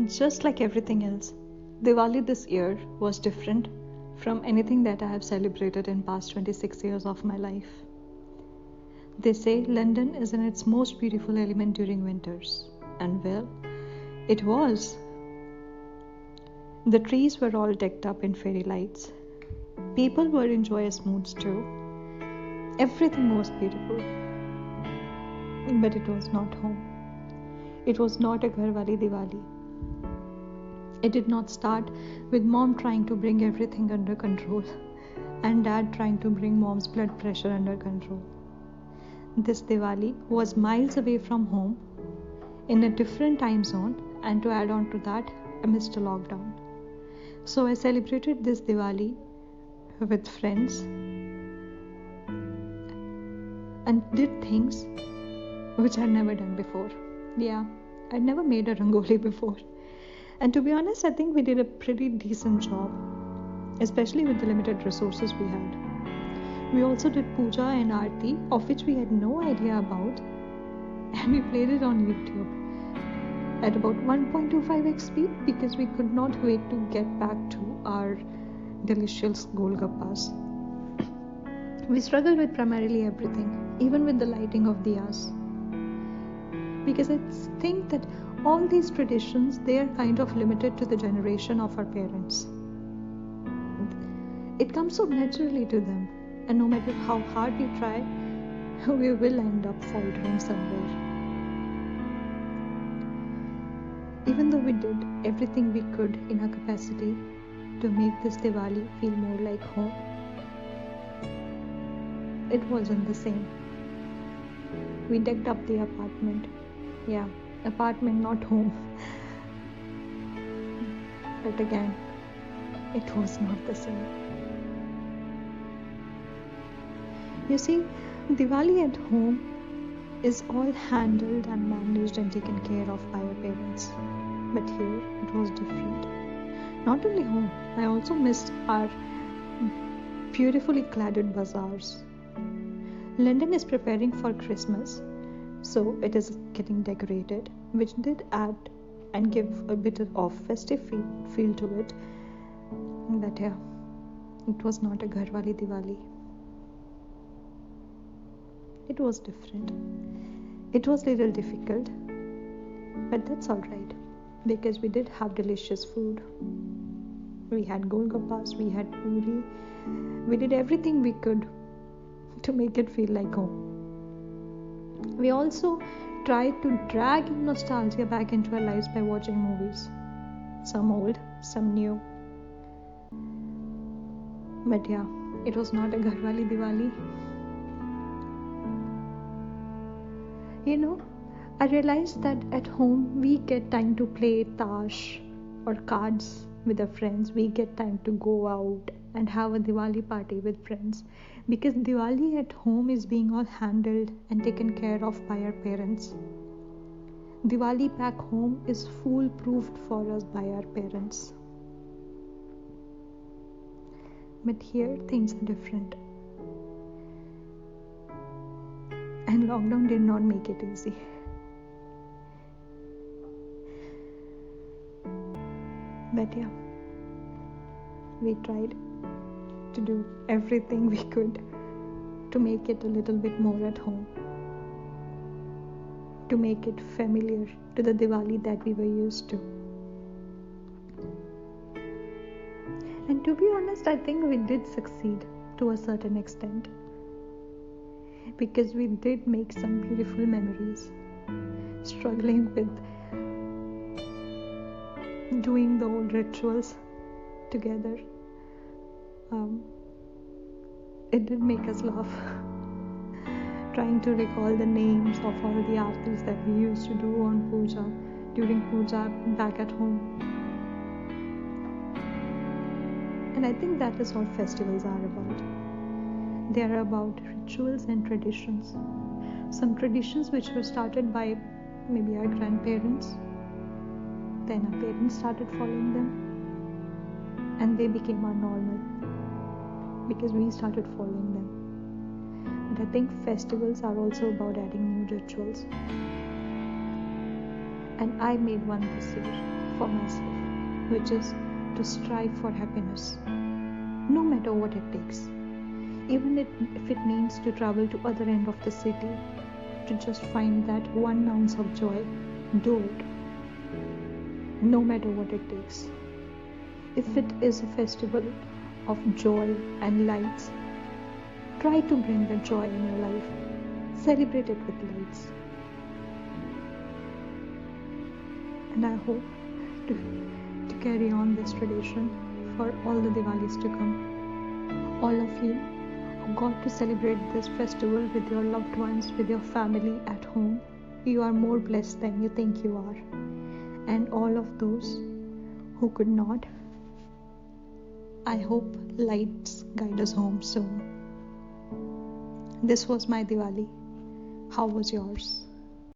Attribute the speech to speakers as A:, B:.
A: Just like everything else, Diwali this year was different from anything that I have celebrated in past 26 years of my life. They say London is in its most beautiful element during winters, and well, it was. The trees were all decked up in fairy lights. People were in joyous moods too. Everything was beautiful. But it was not home. It was not a Gharwali Diwali. It did not start with mom trying to bring everything under control and dad trying to bring mom's blood pressure under control. This Diwali was miles away from home, in a different time zone, and to add on to that, I missed a lockdown. So I celebrated this Diwali with friends and did things which I'd never done before. Yeah, I'd never made a rangoli before. And to be honest, I think we did a pretty decent job, especially with the limited resources we had. We also did puja and aarti, of which we had no idea about, and we played it on YouTube at about 1.25x speed because we could not wait to get back to our delicious golgappas. We struggled with primarily everything, even with the lighting of diyas, because I think that all these traditions, they are kind of limited to the generation of our parents. It comes so naturally to them, and no matter how hard we try, we will end up faltering somewhere. Even though we did everything we could in our capacity to make this Diwali feel more like home, it wasn't the same. We decked up the apartment. Yeah, apartment, not home. But again, it was not the same. You see, Diwali at home is all handled and managed and taken care of by our parents. But here, it was different. Not only home, I also missed our beautifully cladded bazaars. London is preparing for Christmas, so it is getting decorated, which did add and give a bit of festive feel to it. But yeah, it was not a Gharwali Diwali. It was different. It was a little difficult, but that's alright, because we did have delicious food. We had golgappas, we had puri, we did everything we could to make it feel like home. We also tried to drag nostalgia back into our lives by watching movies. Some old, some new. But yeah, it was not a Gharwali Diwali. You know, I realized that at home we get time to play tash or cards with our friends. We get time to go out and have a Diwali party with friends, because Diwali at home is being all handled and taken care of by our parents. Diwali back home is foolproofed for us by our parents. But here things are different. And lockdown did not make it easy. But yeah, we tried to do everything we could to make it a little bit more at home, to make it familiar to the Diwali that we were used to. And to be honest, I think we did succeed to a certain extent, because we did make some beautiful memories, struggling with doing the old rituals together. It did make us laugh, trying to recall the names of all the aartis that we used to do on puja, during puja back at home. And I think that is what festivals are about. They are about rituals and traditions. Some traditions which were started by maybe our grandparents, then our parents started following them, and they became our normal because we started following them. But I think festivals are also about adding new rituals. And I made one this year. for myself, which is to strive for happiness, no matter what it takes. Even if it means to travel to other end of the city to just find that 1 ounce of joy, do it, no matter what it takes. If it is a festival of joy and lights, try to bring the joy in your life. Celebrate it with lights. And I hope to carry on this tradition for all the Diwalis to come. All of you who got to celebrate this festival with your loved ones, with your family at home, you are more blessed than you think you are. And all of those who could not, I hope lights guide us home soon. This was my Diwali. How was yours?